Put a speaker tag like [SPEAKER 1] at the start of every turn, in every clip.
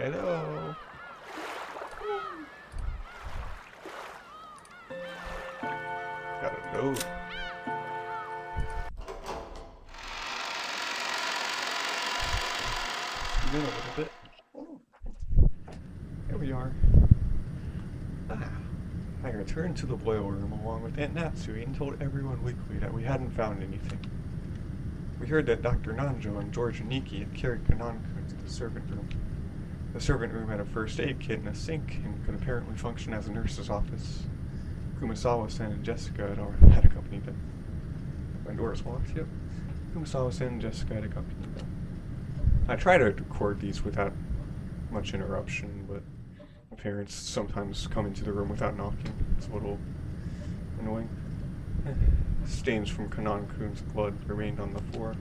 [SPEAKER 1] Hello. Got a note. Zoom in a little bit. Oh. There we are. I returned to the boiler room along with Aunt Natsui and told everyone weekly that we hadn't found anything. We heard that Dr. Nanjo and George Niki had carried Kananku to the servant room. The servant room had a first aid kit and a sink and could apparently function as a nurse's office. Kumasawa-san and Jessica had accompanied them. My door's locked, yep. Kumasawa-san and Jessica had accompanied them. I try to record these without much interruption, but my parents sometimes come into the room without knocking. It's a little annoying. Stains from Kanankun's blood remained on the floor.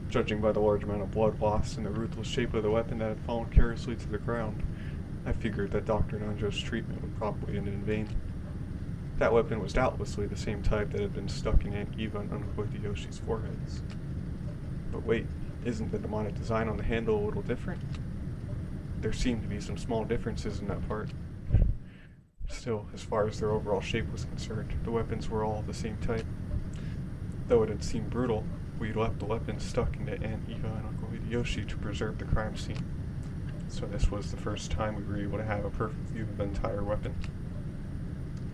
[SPEAKER 1] Judging by the large amount of blood lost and the ruthless shape of the weapon that had fallen carelessly to the ground, I figured that Dr. Nanjo's treatment would probably end in vain. That weapon was doubtlessly the same type that had been stuck in Aunt Eva and Uncle Hideyoshi's foreheads. But wait, isn't the demonic design on the handle a little different? There seemed to be some small differences in that part. Still, as far as their overall shape was concerned, the weapons were all the same type. Though it had seemed brutal, we left the weapons stuck into Aunt Eva and Uncle Hideyoshi to preserve the crime scene. So this was the first time we were able to have a perfect view of the entire weapon.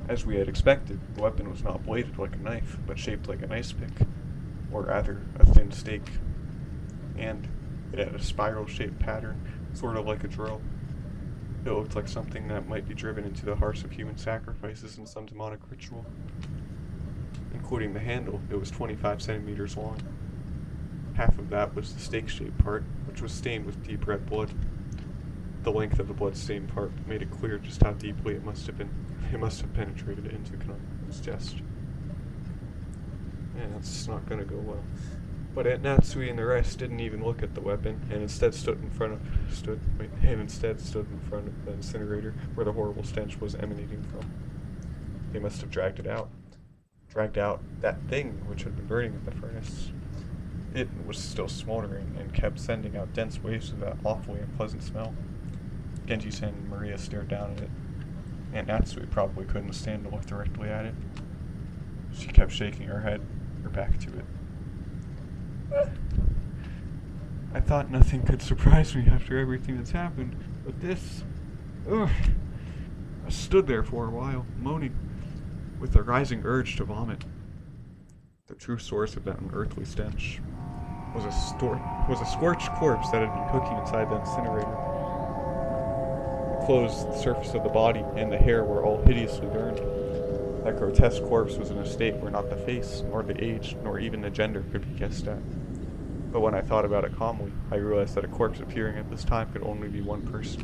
[SPEAKER 1] As we had expected, the weapon was not bladed like a knife, but shaped like an ice pick, or rather, a thin stake. And it had a spiral-shaped pattern, sort of like a drill. It looked like something that might be driven into the hearts of human sacrifices in some demonic ritual. Including the handle, it was 25 centimeters long. Half of that was the stake-shaped part, which was stained with deep red blood. The length of the blood-stained part made it clear just how deeply it must have penetrated into Kanankun's chest. Yeah, that's not gonna go well. But Aunt Natsui and the rest didn't even look at the weapon, and instead stood in front of the incinerator where the horrible stench was emanating from. They must have dragged out that thing which had been burning in the furnace. It was still smoldering and kept sending out dense waves of that awfully unpleasant smell. Genji-san and Maria stared down at it. Aunt Natsui probably couldn't stand to look directly at it. She kept shaking her head, her back to it. I thought nothing could surprise me after everything that's happened, but this... Ugh. I stood there for a while, moaning, with a rising urge to vomit. The true source of that unearthly stench was a scorched corpse that had been cooking inside the incinerator. The clothes, the surface of the body, and the hair were all hideously burned. That grotesque corpse was in a state where not the face, nor the age, nor even the gender could be guessed at. But when I thought about it calmly, I realized that a corpse appearing at this time could only be one person.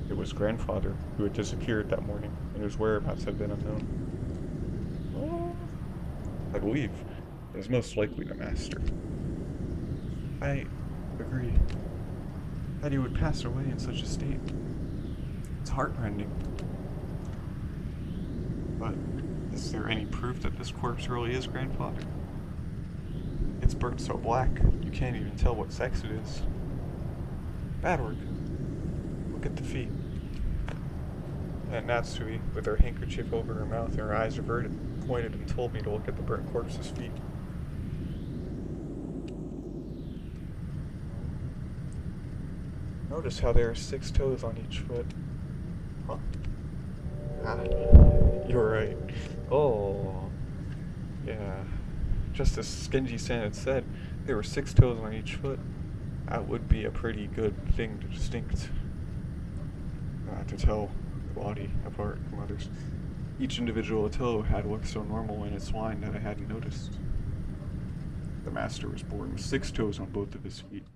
[SPEAKER 1] It was grandfather, who had disappeared that morning, and whose whereabouts had been unknown. I believe it is most likely the master. I agree. That he would pass away in such a state. It's heartrending. But is there any proof that this corpse really is grandfather? It's burnt so black, you can't even tell what sex it is. Bad work. Look at the feet. And Natsui, with her handkerchief over her mouth and her eyes averted, pointed and told me to look at the burnt corpse's feet. Notice how there are 6 toes on each foot. Huh? Ah, you're right. Oh, yeah. Just as Genji-san had said, there were 6 toes on each foot. That would be a pretty good thing to tell the body apart from others. Each individual toe had looked so normal in its line that I hadn't noticed. The master was born with 6 toes on both of his feet.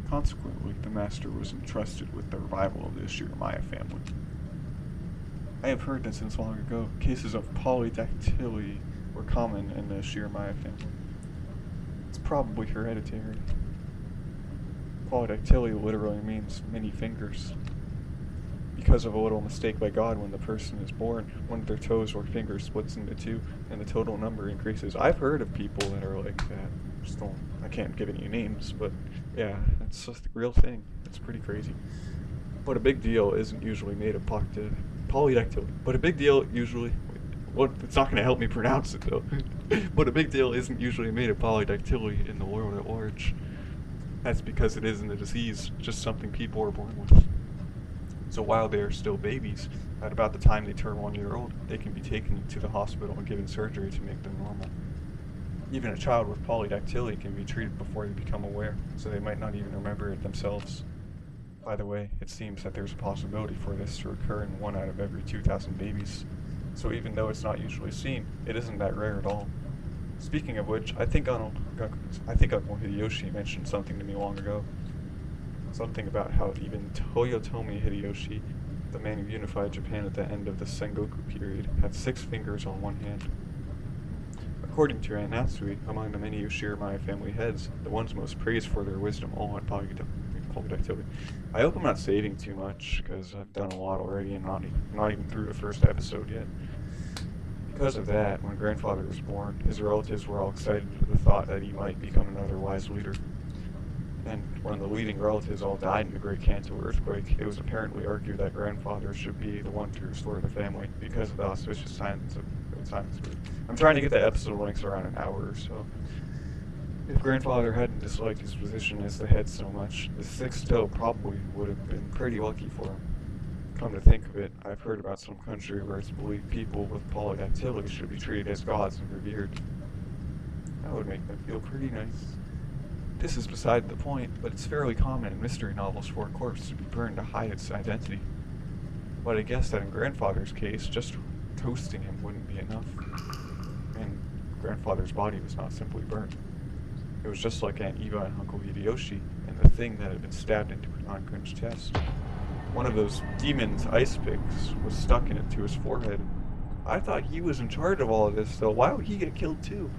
[SPEAKER 1] Consequently, the master was entrusted with the revival of the Shiramaya family. I have heard that since long ago, cases of polydactyly were common in the Shiramaya family. It's probably hereditary. Polydactyly literally means many fingers. Because of a little mistake by God when the person is born, one of their toes or fingers splits into 2, and the total number increases. I've heard of people that are like that. I can't give any names, but yeah, it's just a real thing. It's pretty crazy. But a big deal isn't usually made of polydactyly. But a big deal usually... What? It's not going to help me pronounce it, though. But a big deal isn't usually made of polydactyly in the world at large. That's because it isn't a disease, just something people are born with. So while they are still babies, at about the time they turn 1 year old, they can be taken to the hospital and given surgery to make them normal. Even a child with polydactyly can be treated before they become aware, so they might not even remember it themselves. By the way, it seems that there's a possibility for this to occur in 1 out of every 2,000 babies. So even though it's not usually seen, it isn't that rare at all. Speaking of which, I think Uncle Hideyoshi mentioned something to me long ago. Something about how even Toyotomi Hideyoshi, the man who unified Japan at the end of the Sengoku period, had 6 fingers on one hand. According to Aunt Natsui, among the many Ushiramae family heads, the ones most praised for their wisdom all had polydactyly. I hope I'm not saving too much, because I've done a lot already and not even through the first episode yet. Because of that, when grandfather was born, his relatives were all excited at the thought that he might become another wise leader. And when the leading relatives all died in the Great Kanto earthquake, it was apparently argued that grandfather should be the one to restore the family because of the auspicious signs of times. I'm trying to get the episode lengths around an hour or so. If grandfather hadn't disliked his position as the head so much, the 6th toe probably would have been pretty lucky for him. Come to think of it, I've heard about some country where it's believed people with polydactyly should be treated as gods and revered. That would make them feel pretty nice. This is beside the point, but it's fairly common in mystery novels for a corpse to be burned to hide its identity. But I guess that in grandfather's case, just toasting him wouldn't be enough. And grandfather's body was not simply burnt. It was just like Aunt Eva and Uncle Hideyoshi and the thing that had been stabbed into Kanonkun's chest. One of those demon's ice picks was stuck into his forehead. I thought he was in charge of all of this, though. Why would he get killed too?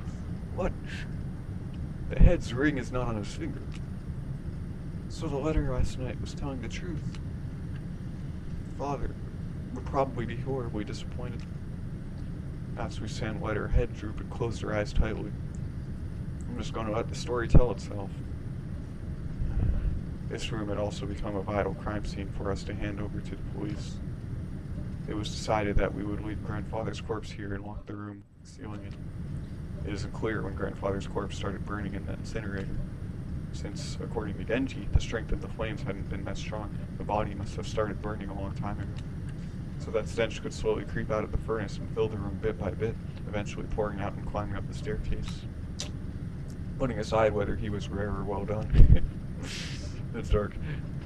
[SPEAKER 1] What? The head's ring is not on his finger. So the letter last night was telling the truth. Father would probably be horribly disappointed. Natsui-san let her head droop and closed her eyes tightly. I'm just going to let the story tell itself. This room had also become a vital crime scene for us to hand over to the police. It was decided that we would leave grandfather's corpse here and lock the room, sealing it. It isn't clear when grandfather's corpse started burning in the incinerator. Since, according to Genji, the strength of the flames hadn't been that strong, the body must have started burning a long time ago. So that stench could slowly creep out of the furnace and fill the room bit by bit, eventually pouring out and climbing up the staircase. Putting aside whether he was rare or well done. It's dark.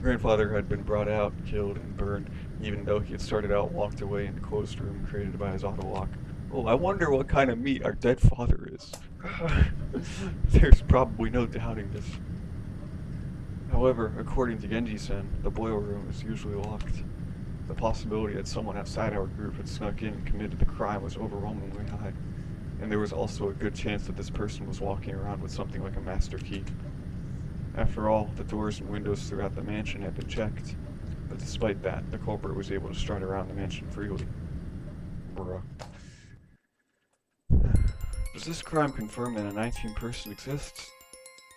[SPEAKER 1] Grandfather had been brought out, killed, and burned, even though he had started out locked away in the closed room created by his auto lock. Oh, I wonder what kind of meat our dead father is. There's probably no doubting this. However, according to Genji-san, the boiler room is usually locked. The possibility that someone outside our group had snuck in and committed the crime was overwhelmingly high, and there was also a good chance that this person was walking around with something like a master key. After all, the doors and windows throughout the mansion had been checked, but despite that, the culprit was able to strut around the mansion freely. Bruh. Does this crime confirm that a 19th person exists?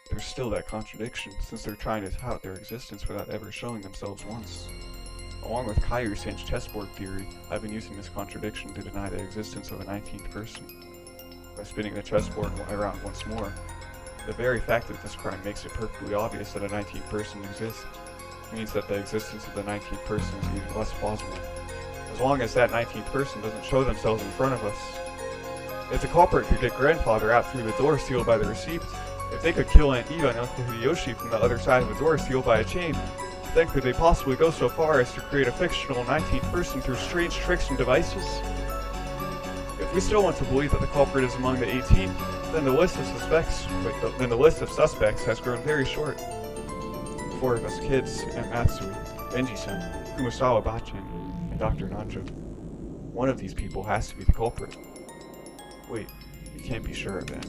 [SPEAKER 1] There's still that contradiction, since they're trying to tout their existence without ever showing themselves once. Along with Kairu-san's chessboard theory, I've been using this contradiction to deny the existence of a 19th person. By spinning the chessboard around once more, the very fact of this crime makes it perfectly obvious that a 19th person exists, means that the existence of the 19th person is even less plausible. As long as that 19th person doesn't show themselves in front of us. If the culprit could get grandfather out through the door sealed by the receipt, if they could kill Aunt Eva and Uncle Hideyoshi from the other side of the door sealed by a chain, then could they possibly go so far as to create a fictional 19th person through strange tricks and devices? If we still want to believe that the culprit is among the 18, then the list of suspects has grown very short. 4 of us kids, Aunt Matsui, Genji-san, Kumasawa Bachan, and Dr. Nanjo. One of these people has to be the culprit. Wait, you can't be sure of that.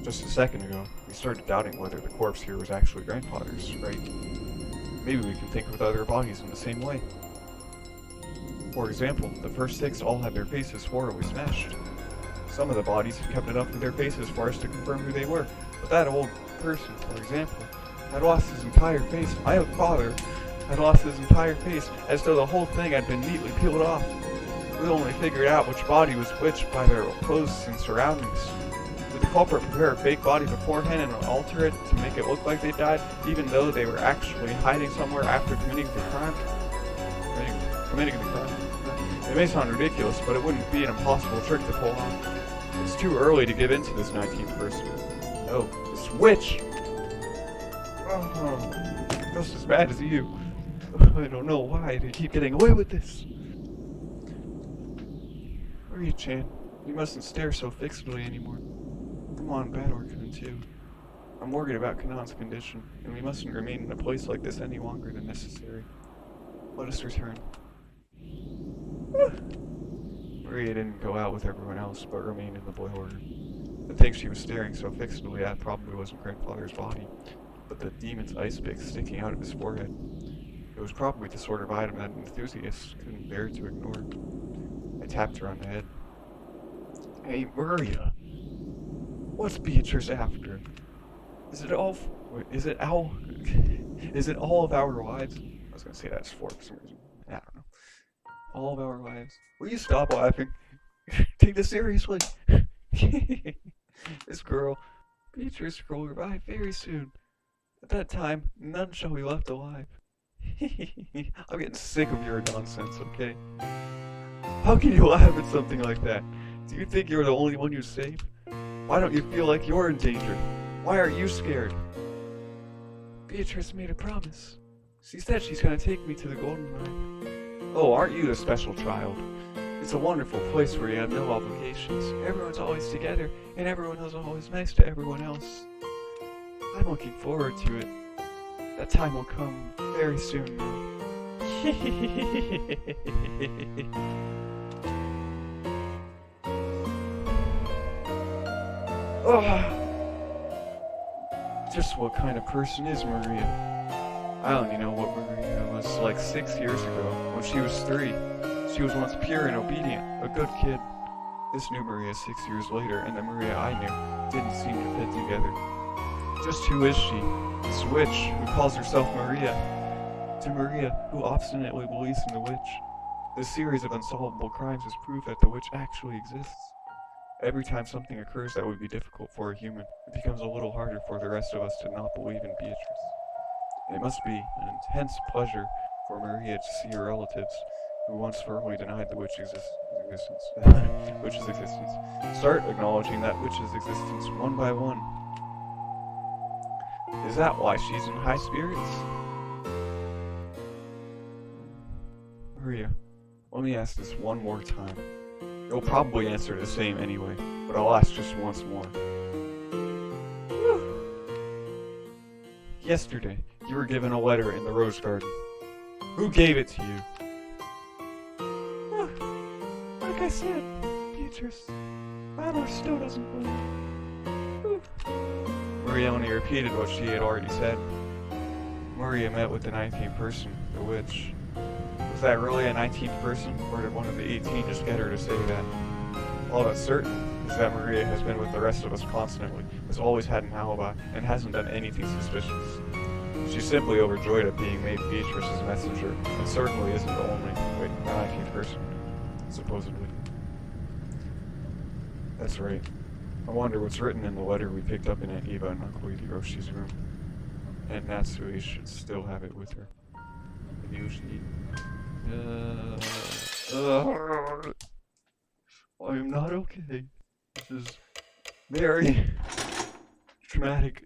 [SPEAKER 1] Just a second ago, we started doubting whether the corpse here was actually grandfather's, right? Maybe we can think with other bodies in the same way. For example, the first 6 all had their faces horribly smashed. Some of the bodies had kept enough of their faces for us to confirm who they were, but that old person, for example, had lost his entire face. My own father had lost his entire face, as though the whole thing had been neatly peeled off. We only figured out which body was which by their clothes and surroundings. Did the culprit prepare a fake body beforehand and alter it to make it look like they died, even though they were actually hiding somewhere after committing the crime? Committing the crime. It may sound ridiculous, but it wouldn't be an impossible trick to pull off. It's too early to give in to this 19th person. Oh, this witch! Oh, just as bad as you. I don't know why they keep getting away with this. Maria-chan, you mustn't stare so fixedly anymore. Come on, Battle-kun too. I'm worried about Kanan's condition, and we mustn't remain in a place like this any longer than necessary. Let us return. Maria didn't go out with everyone else, but remained in the boiler room. The thing she was staring so fixedly at probably wasn't grandfather's body, but the demon's ice pick sticking out of his forehead. It was probably the sort of item that enthusiasts couldn't bear to ignore. I tapped her on the head. Hey, Maria! What's Beatrice after? Is it all of our lives? I was gonna say that's for some reason. I don't know. All of our lives. Will you stop laughing? Take this seriously. This girl, Beatrice, will revive very soon. At that time, none shall be left alive. I'm getting sick of your nonsense, okay? How can you laugh at something like that? Do you think you're the only one you saved? Why don't you feel like you're in danger? Why aren't you scared? Beatrice made a promise. She said she's gonna take me to the Golden Mine. Oh, aren't you the special child? It's a wonderful place where you have no obligations. Everyone's always together, and everyone is always nice to everyone else. I'm looking forward to it. That time will come very soon now. Just what kind of person is Maria? I only know what Maria was like 6 years ago, when she was 3. She was once pure and obedient, a good kid. This new Maria 6 years later, and the Maria I knew, didn't seem to fit together. Just who is she? This witch who calls herself Maria. To Maria, who obstinately believes in the witch. This series of unsolvable crimes is proof that the witch actually exists. Every time something occurs that would be difficult for a human, it becomes a little harder for the rest of us to not believe in Beatrice. It must be an intense pleasure for Maria to see her relatives, who once firmly denied the witch's existence, start acknowledging that witch's existence one by one. Is that why she's in high spirits? Maria, let me ask this one more time. You'll probably answer the same anyway, but I'll ask just once more. Yesterday, you were given a letter in the rose garden. Who gave it to you? Like I said, Beatrice, Mama still doesn't believe. Maria only repeated what she had already said. Maria met with the 19th person, the witch. Was that really a 19th person, or did one of the 18 just get her to say that? All that's certain is that Maria has been with the rest of us constantly, has always had an alibi, and hasn't done anything suspicious. She's simply overjoyed at being made Beatrice's messenger, and certainly isn't the only, 19th person, supposedly. That's right. I wonder what's written in the letter we picked up in Aunt Eva and Uncle Hiroshi's room. Aunt Natsui should still have it with her. Usually. I'm not okay. This is very traumatic.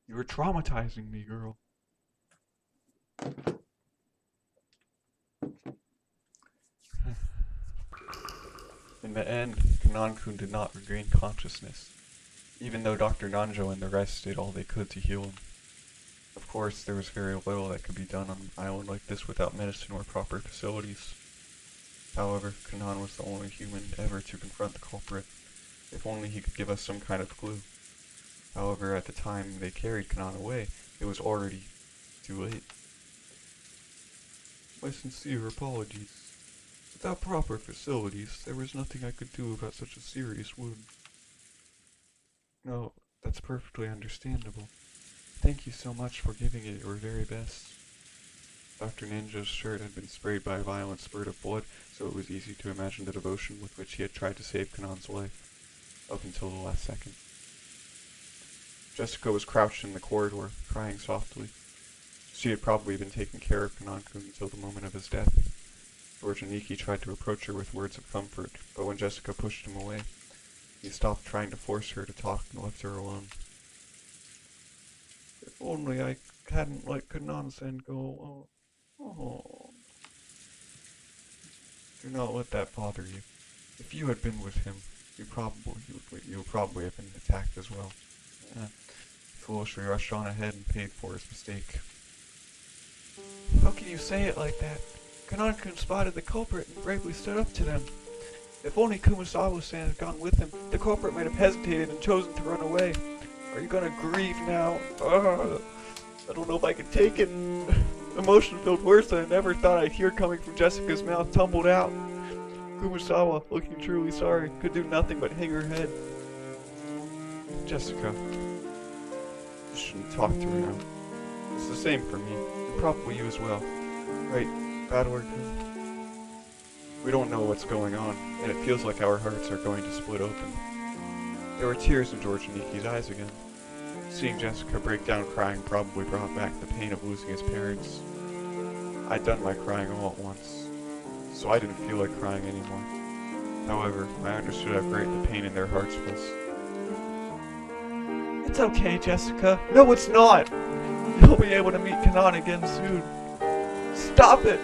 [SPEAKER 1] You were traumatizing me, girl. In the end, Kanan-kun did not regain consciousness, even though Dr. Nanjo and the rest did all they could to heal him. Of course, there was very little that could be done on an island like this without medicine or proper facilities. However, Kanan was the only human ever to confront the culprit, if only he could give us some kind of clue. However, at the time they carried Kanan away, it was already too late. My sincere apologies. Without proper facilities, there was nothing I could do about such a serious wound. No, That's perfectly understandable. Thank you so much for giving it your very best. Dr. Ninja's shirt had been sprayed by a violent spurt of blood, so it was easy to imagine the devotion with which he had tried to save Kanan's life, up until the last second. Jessica was crouched in the corridor, crying softly. She had probably been taking care of Kanan-kun until the moment of his death. George and Nikki tried to approach her with words of comfort, but when Jessica pushed him away, he stopped trying to force her to talk and left her alone. If only I hadn't let Kanan-san go. Oh. Do not let that bother you. If you had been with him, you would probably have been attacked as well. Foolishly rushed on ahead and paid for his mistake. How can you say it like that? Kanan-kun spotted the culprit and bravely stood up to them. If only Kumasawa-san had gone with him, the culprit might have hesitated and chosen to run away. Are you gonna grieve now? I don't know if I can take it. Emotion-filled words that I never thought I'd hear coming from Jessica's mouth tumbled out. Kumasawa, looking truly sorry, could do nothing but hang her head. Jessica, you shouldn't talk to her now. It's the same for me, and probably you as well. Right, bad word. We don't know what's going on, and it feels like our hearts are going to split open. There were tears in George and Nikki's eyes again. Seeing Jessica break down crying probably brought back the pain of losing his parents. I'd done my crying all at once, so I didn't feel like crying anymore. However, I understood how great the pain in their hearts was. It's okay, Jessica. No, it's not! You'll be able to meet Kanan again soon. Stop it!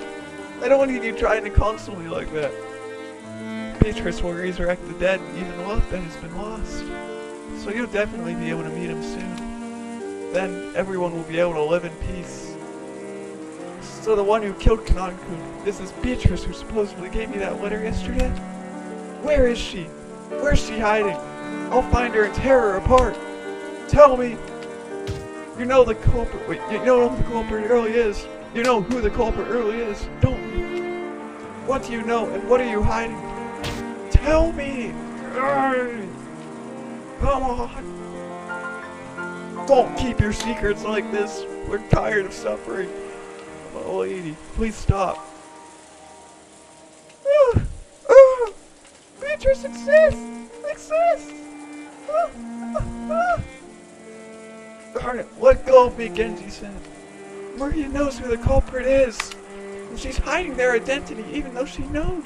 [SPEAKER 1] I don't need you trying to console me like that. Beatrice will resurrect the dead and even love that has been lost. So you'll definitely be able to meet him soon. Then everyone will be able to live in peace. So the one who killed Kanan-kun is this Beatrice who supposedly gave me that letter yesterday? Where is she? Where's she hiding? I'll find her and tear her apart. Tell me! You know the culprit. Wait, you know who the culprit really is. You know who the culprit really is, don't you? What do you know and what are you hiding? Tell me! Come on! Don't keep your secrets like this. We're tired of suffering. Oh, lady, please stop. Beatrice exists! Exists! Darn it, let go of me, Genji-san. Maria knows who the culprit is. And she's hiding their identity even though she knows.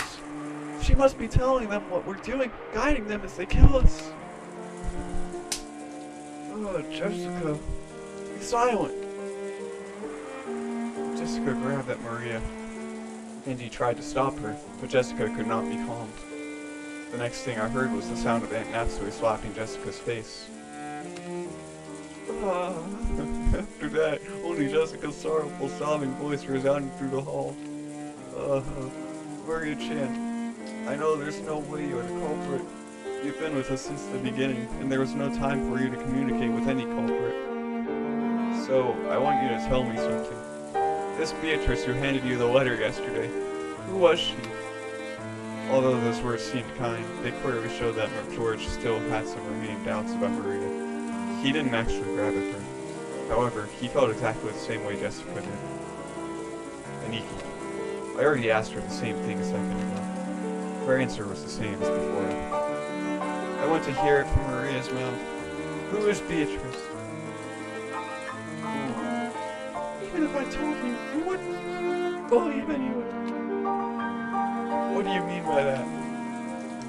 [SPEAKER 1] She must be telling them what we're doing, guiding them as they kill us. Oh, Jessica. Be silent. Jessica grabbed at Maria. Genji tried to stop her, but Jessica could not be calmed. The next thing I heard was the sound of Aunt Natsui slapping Jessica's face. After that, only Jessica's sorrowful, sobbing voice resounded through the hall. Maria-chan, I know there's no way you're the culprit. You've been with us since the beginning, and there was no time for you to communicate with any culprit. So, I want you to tell me something. This Beatrice who handed you the letter yesterday, who was she? Although those words seemed kind, they clearly showed that George still had some remaining doubts about Maria. He didn't actually grab at her. However, he felt exactly the same way Jessica did. Aniki. I already asked her the same thing a second ago. Her answer was the same as before. I want to hear it from Maria's mouth. Who is Beatrice? Even if I told you, you wouldn't believe anyone. What do you mean by that?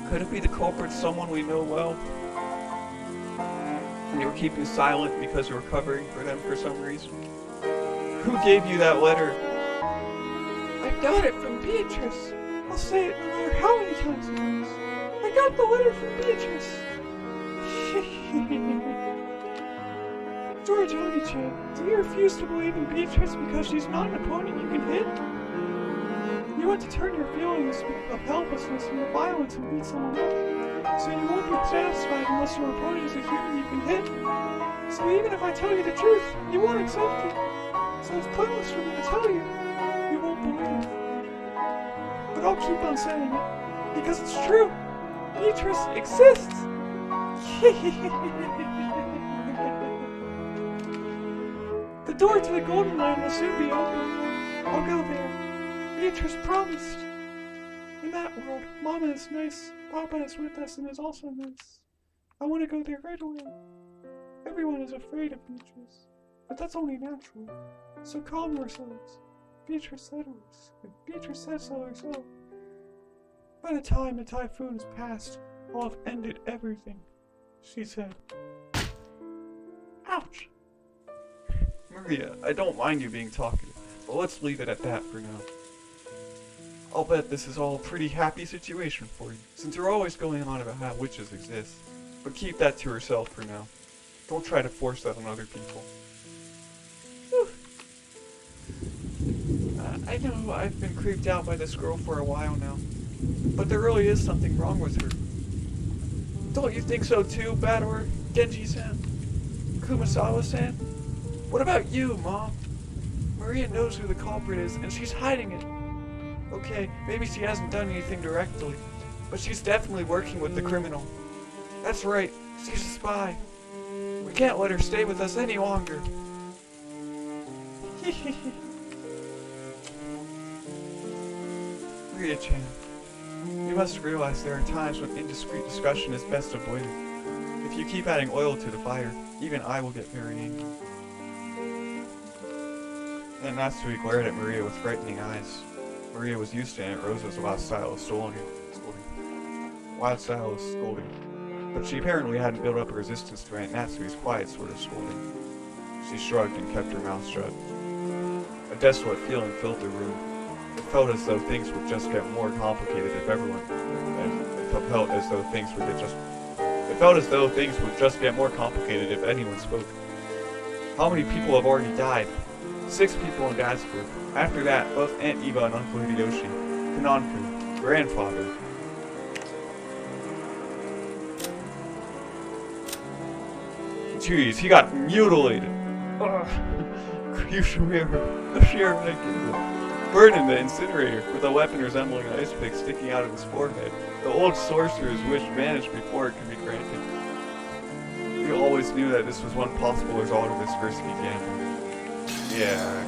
[SPEAKER 1] Could it be the culprit someone we know well? And you were keeping silent because you were covering for them for some reason? Who gave you that letter? I got it from Beatrice. I'll say it no matter how many times it comes. I got the letter from Beatrice. George Oni-chan, do you refuse to believe in Beatrice because she's not an opponent you can hit? You want to turn your feelings of helplessness into violence and beat someone up. So you won't be satisfied unless your opponent is a human you can hit. So even if I tell you the truth, you won't accept it. So it's pointless for me to tell you. You won't believe. But I'll keep on saying it, because it's true. Beatrice exists. door to the Golden Land will soon be open. I'll go there. Beatrice promised. In that world, Mama is nice, Papa is with us and is also nice. I want to go there right away. Everyone is afraid of Beatrice, but that's only natural. So calm yourselves. Beatrice said so herself. By the time the typhoon has passed, I'll have ended everything, she said. Ouch! Maria, I don't mind you being talkative, but let's leave it at that for now. I'll bet this is all a pretty happy situation for you, since you're always going on about how witches exist. But keep that to yourself for now. Don't try to force that on other people. I know I've been creeped out by this girl for a while now, but there really is something wrong with her. Don't you think so too, Bador, Genji-san, Kumasawa-san? What about you, Mom? Maria knows who the culprit is, and she's hiding it. Okay, maybe she hasn't done anything directly, but she's definitely working with the criminal. That's right, she's a spy. We can't let her stay with us any longer. Maria-chan, you must realize there are times when indiscreet discussion is best avoided. If you keep adding oil to the fire, even I will get very angry. Then Natsui glared at Maria with frightening eyes. Maria was used to Aunt Rosa's wild style of scolding. But she apparently hadn't built up a resistance to Aunt Natsui's quiet sort of scolding. She shrugged and kept her mouth shut. A desolate feeling filled the room. It felt as though things would just get more complicated if everyone... It felt as though things would just get more complicated if anyone spoke. How many people have already died? 6 people in Dad's group. After that, both Aunt Eva and Uncle Hideyoshi, Kananku, grandfather. Jeez, he got mutilated. You should the sheer burned in the incinerator with a weapon resembling an ice pick sticking out of his forehead. The old sorcerer's wish vanished before it could be granted. We always knew that this was one possible result of this risky gamble. Yeah,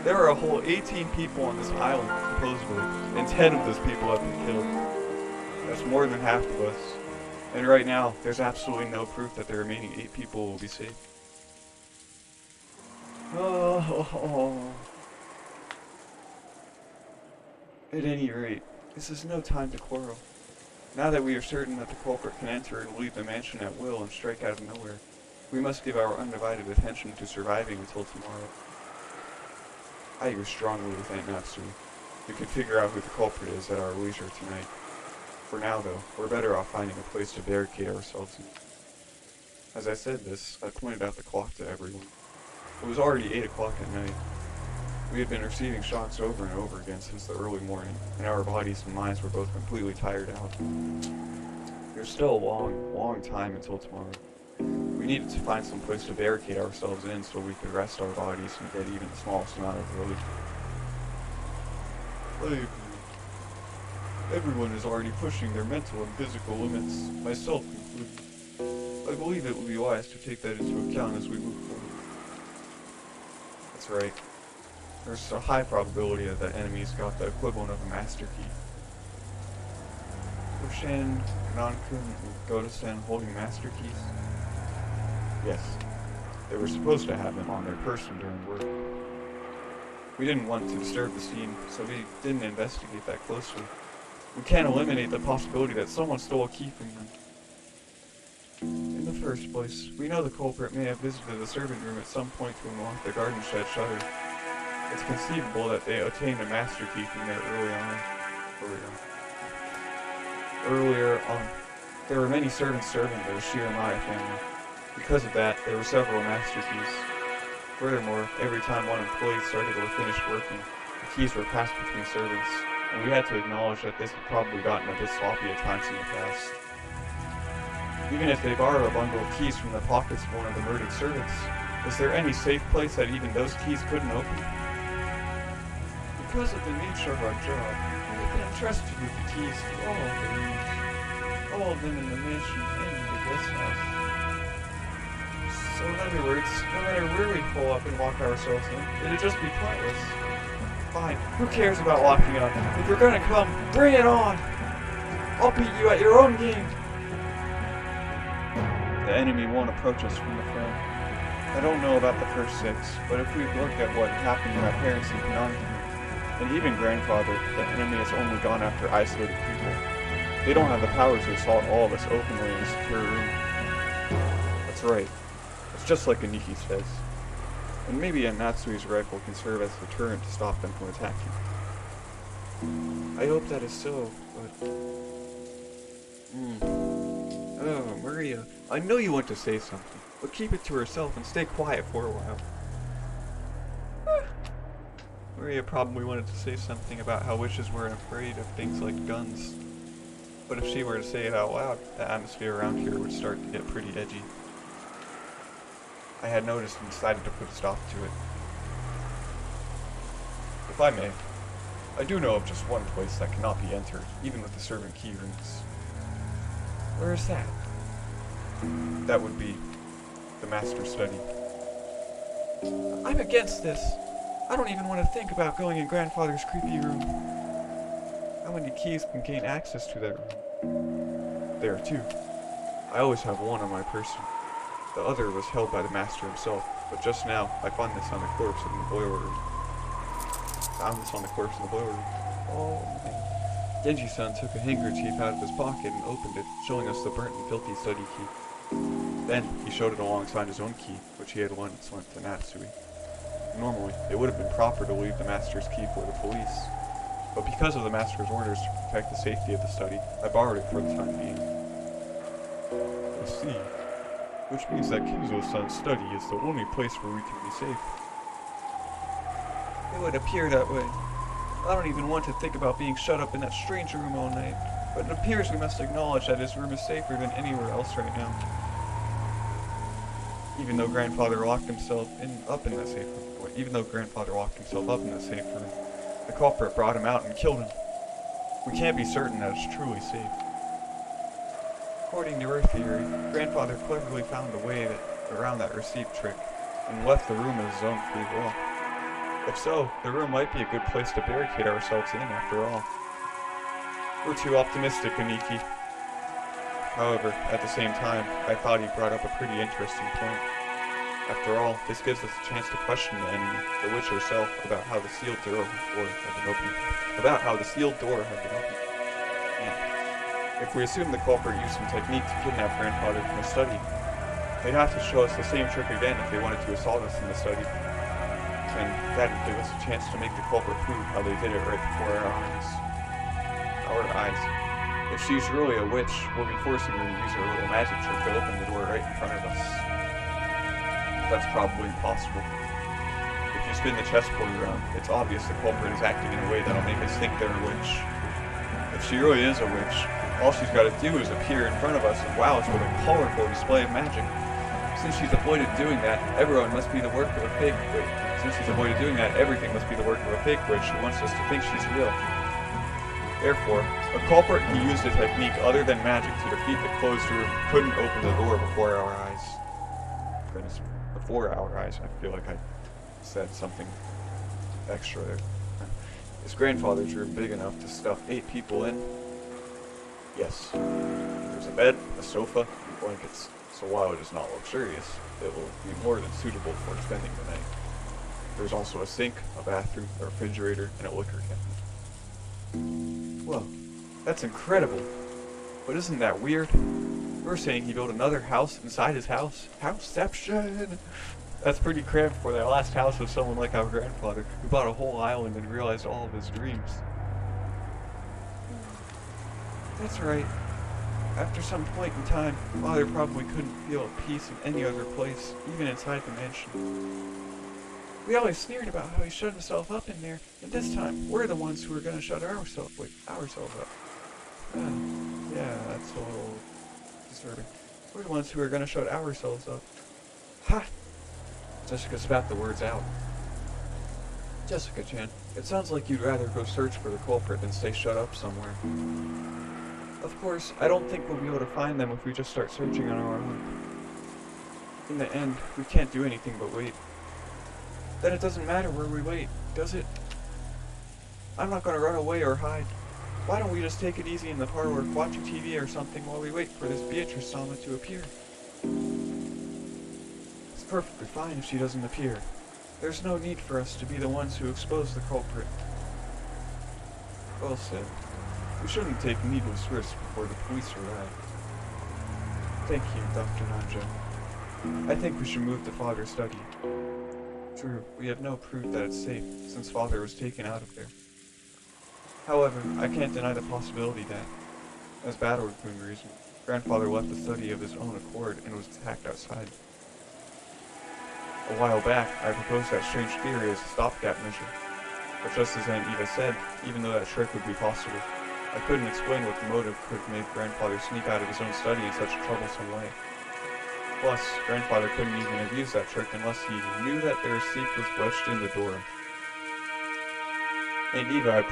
[SPEAKER 1] there are a whole 18 people on this island, supposedly, and 10 of those people have been killed. That's more than half of us. And right now, there's absolutely no proof that the remaining 8 people will be safe. At any rate, this is no time to quarrel. Now that we are certain that the culprit can enter and leave the mansion at will and strike out of nowhere, we must give our undivided attention to surviving until tomorrow. I agree strongly with Aunt Natsu. We can figure out who the culprit is at our leisure tonight. For now, though, we're better off finding a place to barricade ourselves in. As I said this, I pointed out the clock to everyone. It was already 8 o'clock at night. We had been receiving shocks over and over again since the early morning, and our bodies and minds were both completely tired out. There's still a long time until tomorrow. We needed to find some place to barricade ourselves in so we could rest our bodies and get even the smallest amount of relief. I agree. Everyone is already pushing their mental and physical limits, myself included. I believe it would be wise to take that into account as we move forward. That's right. There's a high probability that the enemy's got the equivalent of a master key. Koshin, Kananku, and Goto-san holding master keys? Yes. They were supposed to have them on their person during work. We didn't want to disturb the scene, so we didn't investigate that closely. We can't eliminate the possibility that someone stole a key from them. In the first place, we know the culprit may have visited the servant room at some point to unlock the garden shed shutter. It's conceivable that they obtained a master key from there earlier on. There were many servants serving the Shiramaya family. Because of that, there were several master keys. Furthermore, every time one employee started or finished working, the keys were passed between servants, and we had to acknowledge that this had probably gotten a bit sloppy at times in the past. Even if they borrow a bundle of keys from the pockets of one of the murdered servants, is there any safe place that even those keys couldn't open? Because of the nature of our job, we have been entrusted with the keys to all of the rooms, all of them in the mansion and the guest house. So So in other words, no matter where we pull up and lock ourselves in, it'd just be pointless. Fine, who cares about locking up? If you're gonna come, bring it on! I'll beat you at your own game! The enemy won't approach us from the front. I don't know about the first 6, but if we look at what happened to my parents in Penang, and even grandfather, the enemy has only gone after isolated people. They don't have the power to assault all of us openly in a secure room. That's right. It's just like Aniki says. And maybe a Natsui's rifle can serve as a deterrent to stop them from attacking. I hope that is so, but... Oh, Maria, I know you want to say something, but keep it to herself and stay quiet for a while. Maria probably wanted to say something about how witches weren't afraid of things like guns. But if she were to say it out loud, the atmosphere around here would start to get pretty edgy. I had noticed and decided to put a stop to it. If I may, I do know of just one place that cannot be entered, even with the servant key rings. Where is that? That would be the master's study. I'm against this. I don't even want to think about going in Grandfather's creepy room. How many keys can gain access to that room? There are 2. I always have one on my person. The other was held by the master himself, but just now I found this on the corpse in the boiler room. Oh man. Genji-san took a handkerchief out of his pocket and opened it, showing us the burnt and filthy study key. Then he showed it alongside his own key, which he had once lent to Natsui. Normally, it would have been proper to leave the master's key for the police, but because of the master's orders to protect the safety of the study, I borrowed it for the time being. I see. Which means that Kinzo-san's study is the only place where we can be safe. It would appear that way. I don't even want to think about being shut up in that strange room all night, but it appears we must acknowledge that his room is safer than anywhere else right now. Even though Grandfather locked himself up in that safe room, the culprit brought him out and killed him. We can't be certain that it's truly safe. According to our theory, Grandfather cleverly found a way around that receipt trick, and left the room as his own free will. If so, the room might be a good place to barricade ourselves in after all. We're too optimistic, Aniki. However, at the same time, I thought he brought up a pretty interesting point. After all, this gives us a chance to question the enemy, the witch herself, about how the sealed door had been opened. Yeah. If we assume the culprit used some technique to kidnap Grandfather from the study, they'd have to show us the same trick again if they wanted to assault us in the study. And that'd give us a chance to make the culprit prove how they did it right before our eyes. If she's really a witch, we'll be forcing her to use her little magic trick to open the door right in front of us. That's probably impossible. If you spin the chessboard around, it's obvious the culprit is acting in a way that'll make us think they're a witch. If she really is a witch, all she's got to do is appear in front of us and wow us with a colorful display of magic. Since she's avoided doing that, everything must be the work of a fake witch. Everything must be the work of a fake witch who wants us to think she's real. Therefore, a culprit who used a technique other than magic to defeat the closed room couldn't open the door before our eyes. Goodness, before our eyes. I feel like I said something extra there. Is Grandfather's room big enough to stuff 8 people in? Yes. There's a bed, a sofa, and blankets. So while it is not luxurious, it will be more than suitable for spending the night. There's also a sink, a bathroom, a refrigerator, and a liquor cabinet. Whoa, that's incredible. But isn't that weird? We're saying he built another house inside his house. Houseception! That's pretty cramped for that last house of someone like our grandfather, who bought a whole island and realized all of his dreams. That's right. After some point in time, Father probably couldn't feel at peace in any other place, even inside the mansion. We always sneered about how he shut himself up in there, and this time, we're the ones who are gonna shut ourselves up. Yeah, that's a little disturbing. We're the ones who are gonna shut ourselves up. Ha! Jessica spat the words out. Jessica-chan, it sounds like you'd rather go search for the culprit than stay shut up somewhere. Of course, I don't think we'll be able to find them if we just start searching on our own. In the end, we can't do anything but wait. Then it doesn't matter where we wait, does it? I'm not gonna run away or hide. Why don't we just take it easy in the parlor, watching TV or something while we wait for this Beatrice Sama to appear? It's perfectly fine if she doesn't appear. There's no need for us to be the ones who expose the culprit. Well said. We shouldn't take needless risks before the police arrive. Thank you, Dr. Nanjo. I think we should move to Father's study. True, we have no proof that it's safe, since Father was taken out of there. However, I can't deny the possibility that, as Battle Raccoon reasoned, Grandfather left the study of his own accord and was attacked outside. A while back, I proposed that strange theory as a stopgap measure, but just as Aunt Eva said, even though that trick would be possible, I couldn't explain what the motive could make Grandfather sneak out of his own study in such a troublesome way. Plus, Grandfather couldn't even have used that trick unless he knew that their receipt was wedged in the door. Aunt Eva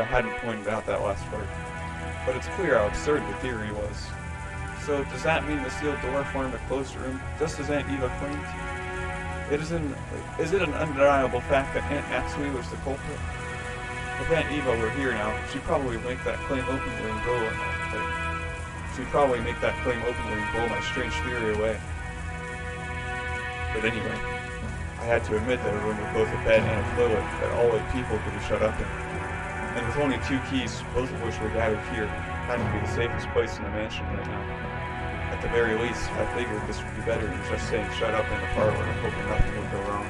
[SPEAKER 1] hadn't pointed out that last part, but it's clear how absurd the theory was. So, does that mean the sealed door formed a closed room, just as Aunt Eva claimed? Is it an undeniable fact that Aunt Matsui was the culprit? If Aunt Eva were here now, she'd probably make that claim openly and blow my strange theory away. But anyway, I had to admit that a room with both a bed and a toilet that all 8 people could be shut up in. And with only 2 keys, both of which were gathered here, had to be the safest place in the mansion right now. At the very least, I figured this would be better than just saying shut up in the parlor and hoping nothing would go wrong.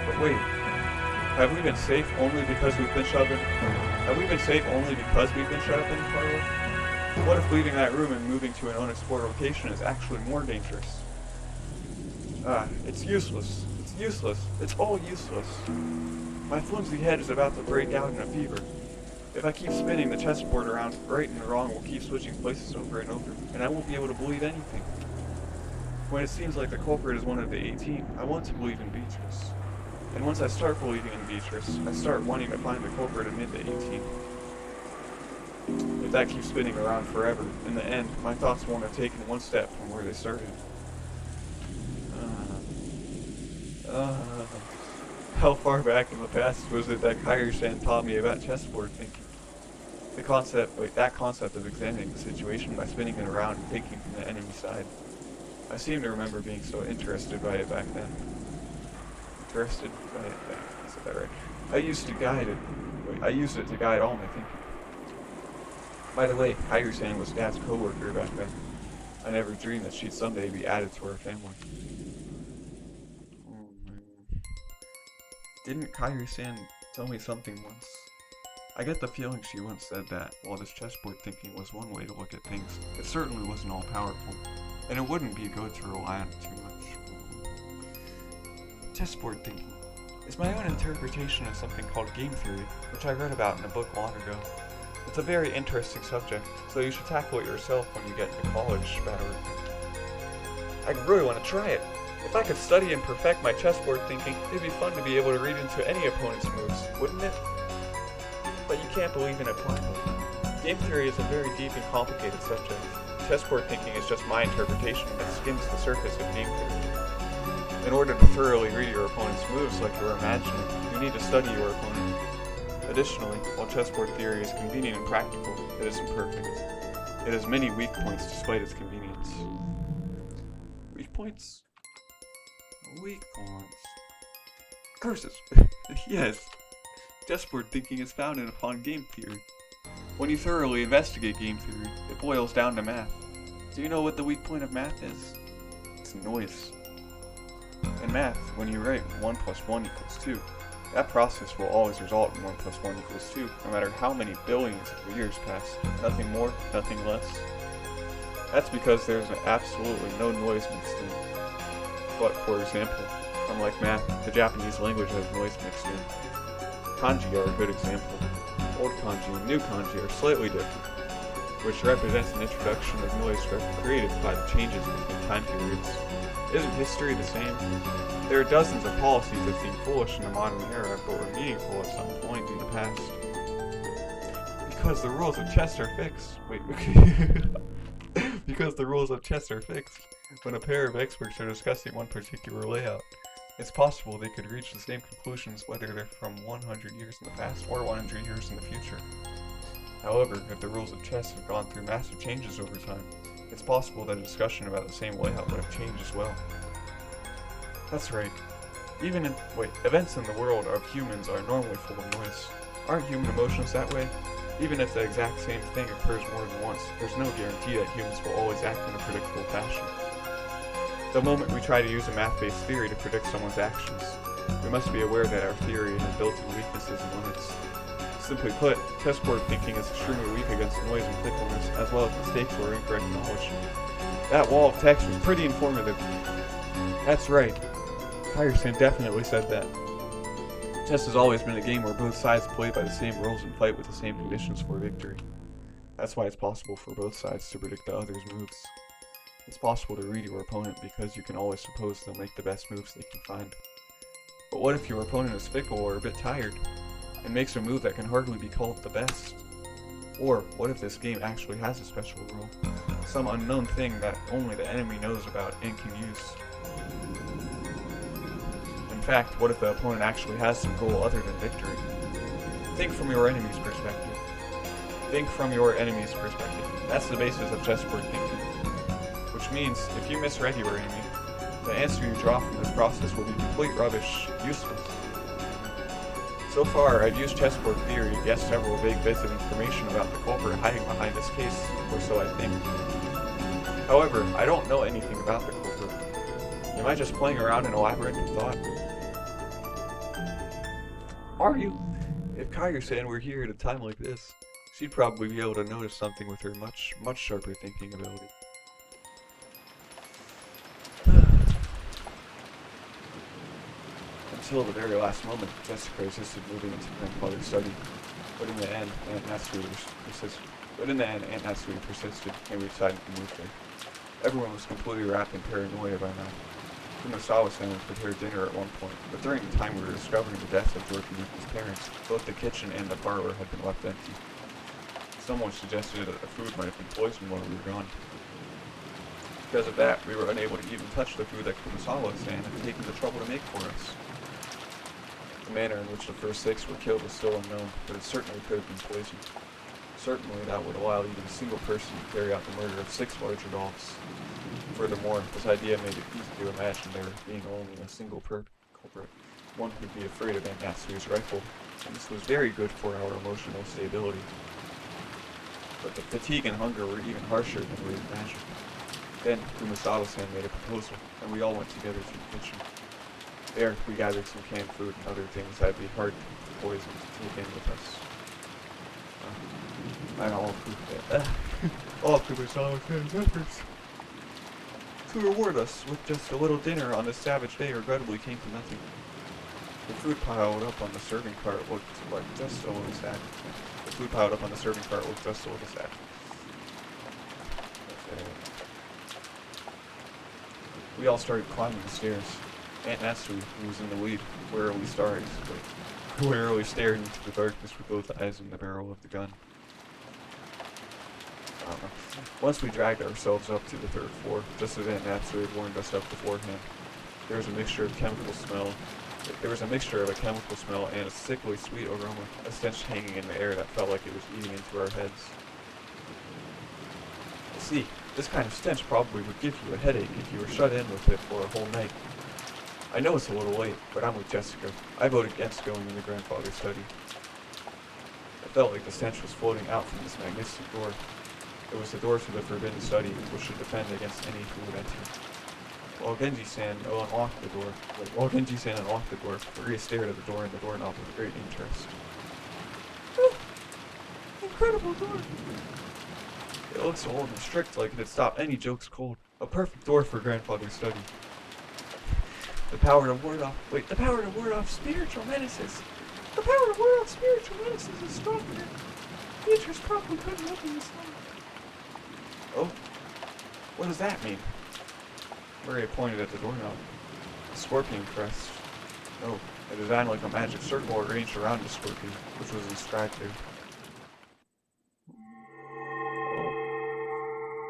[SPEAKER 1] But wait, have we been safe only because we've been shut up in the parlor? What if leaving that room and moving to an unexplored location is actually more dangerous? It's useless. It's useless. It's all useless. My flimsy head is about to break out in a fever. If I keep spinning the chessboard around, right and wrong will keep switching places over and over, and I won't be able to believe anything. When it seems like the culprit is one of the 18, I want to believe in Beatrice. And once I start believing in Beatrice, I start wanting to find the culprit amid the 18. If that keeps spinning around forever, in the end, my thoughts won't have taken one step from where they started. How far back in the past was it that Kairi-san taught me about chessboard thinking? That concept of examining the situation by spinning it around and thinking from the enemy side. I seem to remember being so interested by it back then. I said that right. I used it to guide all my thinking. By the way, Kairi-san was Dad's co-worker back then. I never dreamed that she'd someday be added to our family. Didn't Kairi-san tell me something once? I get the feeling she once said that, while this chessboard thinking was one way to look at things, it certainly wasn't all-powerful, and it wouldn't be good to rely on it too much. Chessboard thinking is my own interpretation of something called game theory, which I read about in a book long ago. It's a very interesting subject, so you should tackle it yourself when you get to college, Battery. I really want to try it. If I could study and perfect my chessboard thinking, it'd be fun to be able to read into any opponent's moves, wouldn't it? But you can't believe in it blindly. Game theory is a very deep and complicated subject. Chessboard thinking is just my interpretation that skims the surface of game theory. In order to thoroughly read your opponent's moves like you're imagining, you need to study your opponent. Additionally, while chessboard theory is convenient and practical, it isn't perfect. It has many weak points despite its convenience. Weak points? Weak points. Curses! Yes! Chessboard thinking is founded upon game theory. When you thoroughly investigate game theory, it boils down to math. Do you know what the weak point of math is? It's noise. In math, when you write 1 plus 1 equals 2, that process will always result in 1 plus 1 equals 2, no matter how many billions of years pass. Nothing more, nothing less. That's because there's absolutely no noise mixed in. But, for example, unlike math, the Japanese language has noise mixed in. Kanji are a good example. Old kanji and new kanji are slightly different, which represents an introduction of noise created by the changes between time periods. Isn't history the same? There are dozens of policies that seem foolish in the modern era, but were meaningful at some point in the past. Because the rules of chess are fixed. Wait, Because the rules of chess are fixed. When a pair of experts are discussing one particular layout, it's possible they could reach the same conclusions whether they're from 100 years in the past or 100 years in the future. However, if the rules of chess have gone through massive changes over time, it's possible that a discussion about the same layout would have changed as well. That's right. Events in the world of humans are normally full of noise. Aren't human emotions that way? Even if the exact same thing occurs more than once, there's no guarantee that humans will always act in a predictable fashion. The moment we try to use a math-based theory to predict someone's actions, we must be aware that our theory has built-in weaknesses and limits. Simply put, chessboard thinking is extremely weak against noise and fickleness, as well as mistakes or incorrect knowledge. That wall of text was pretty informative. That's right. Kyerson definitely said that. Chess has always been a game where both sides play by the same rules and fight with the same conditions for victory. That's why it's possible for both sides to predict the other's moves. It's possible to read your opponent because you can always suppose they'll make the best moves they can find. But what if your opponent is fickle or a bit tired, and makes a move that can hardly be called the best? Or what if this game actually has a special rule, some unknown thing that only the enemy knows about and can use? In fact, what if the opponent actually has some goal other than victory? Think from your enemy's perspective. Think from your enemy's perspective. That's the basis of chessboard thinking. Which means, if you misread your enemy, the answer you draw from this process will be complete rubbish, useless. So far, I've used chessboard theory to guess several vague bits of information about the culprit hiding behind this case, or so I think. However, I don't know anything about the culprit. Am I just playing around in a labyrinth of thought? Are you? If Kyerson were here at a time like this, she'd probably be able to notice something with her much sharper thinking ability. Until the very last moment, Jessica resisted moving into grandfather's study. But in the end, Aunt Natsui persisted, and we decided to move there. Everyone was completely wrapped in paranoia by now. Kumasawa-san had prepared dinner at one point, but during the time we were discovering the death of George Yuki's parents, both the kitchen and the parlor had been left empty. Someone suggested that the food might have been poisoned while we were gone. Because of that, we were unable to even touch the food that Kumasawa-san had taken the trouble to make for us. The manner in which the first 6 were killed was still unknown, but it certainly could have been poisoned. Certainly that would allow even a single person to carry out the murder of 6 large adults. Furthermore, this idea made it easy to imagine there being only a single culprit, one who would be afraid of Aunt Natsui's rifle, and this was very good for our emotional stability. But the fatigue and hunger were even harsher than we had imagined. Then, Kumasawa-san made a proposal, and we all went together to the kitchen. There, we gathered some canned food and other things that would be hard to poison to take in with us. All Kumasawa-san's efforts to reward us with just a little dinner on this savage day regrettably came to nothing. The food piled up on the serving cart looked like just a little sad. We all started climbing the stairs. Aunt Natsui, who was in the lead, warily stared into the darkness with both eyes and the barrel of the gun. Once we dragged ourselves up to the 3rd floor, just as Aunt Natsui had warned us up beforehand. There was a mixture of a chemical smell and a sickly sweet aroma, a stench hanging in the air that felt like it was eating into our heads. See, this kind of stench probably would give you a headache if you were shut in with it for a whole night. I know it's a little late, but I'm with Jessica. I vote against going into grandfather's study. I felt like the stench was floating out from this magnificent door. It was the door to the forbidden study, which should defend against any who would enter. While Genji-san unlocked the door, Maria stared at the door and the doorknob with great interest. Oh, incredible door! It looks so old and strict, like it'd stop any jokes cold. A perfect door for grandfather's study. The power to ward off spiritual menaces. The power to ward off spiritual menaces is stronger. Beatrice probably couldn't open this door. Oh, what does that mean? Maria pointed at the doorknob. A scorpion crest. Oh, a design like a magic circle arranged around the scorpion, which was inscribed there. Oh.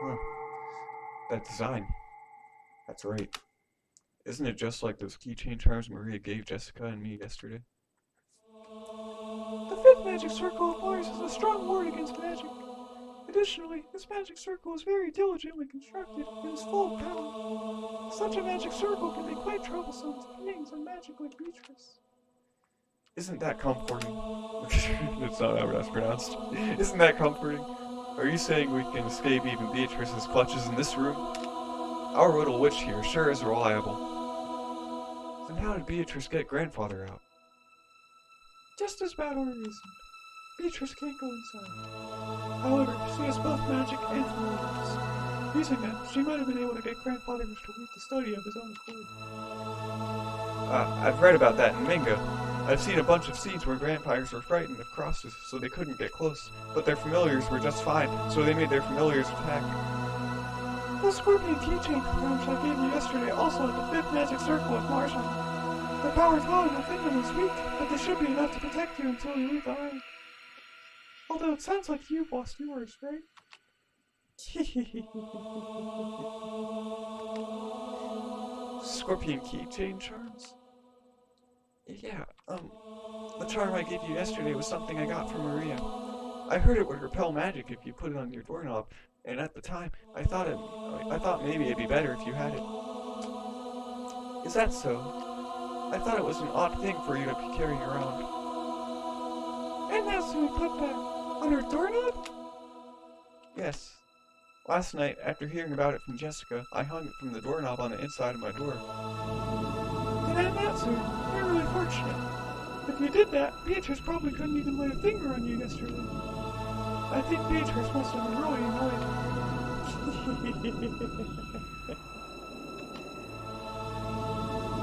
[SPEAKER 1] Huh. That design. That's right. Isn't it just like those keychain charms Maria gave Jessica and me yesterday? The fifth magic circle of Mars is a strong ward against magic. Additionally, this magic circle is very diligently constructed and is full of power. Such a magic circle can be quite troublesome to beings of magic like Beatrice. Isn't that comforting? That's not how that's pronounced. Isn't that comforting? Are you saying we can escape even Beatrice's clutches in this room? Our little witch here sure is reliable. Then how did Beatrice get grandfather out? Just as bad or reason. Beatrice can't go inside. However, she has both magic and familiars. Using that, she might have been able to get grandfather to leave the study of his own accord. I've read about that in manga. I've seen a bunch of scenes where vampires were frightened of crosses, so they couldn't get close, but their familiars were just fine, so they made their familiars attack. The scorpion keychain charms I gave you yesterday also had the fifth magic circle of Mars on them. The power's low and the fitment is weak, but they should be enough to protect you until you leave the island. Although it sounds like you've lost yours, right? Scorpion keychain charms? Yeah, the charm I gave you yesterday was something I got from Maria. I heard it would repel magic if you put it on your doorknob, and at the time, I thought maybe it'd be better if you had it. Is that so? I thought it was an odd thing for you to be carrying around. And that's what we put that on her doorknob? Yes. Last night, after hearing about it from Jessica, I hung it from the doorknob on the inside of my door. Then Natsu, you're really fortunate. If you did that, Beatrice probably couldn't even lay a finger on you yesterday. I think Beatrice must have been really annoyed.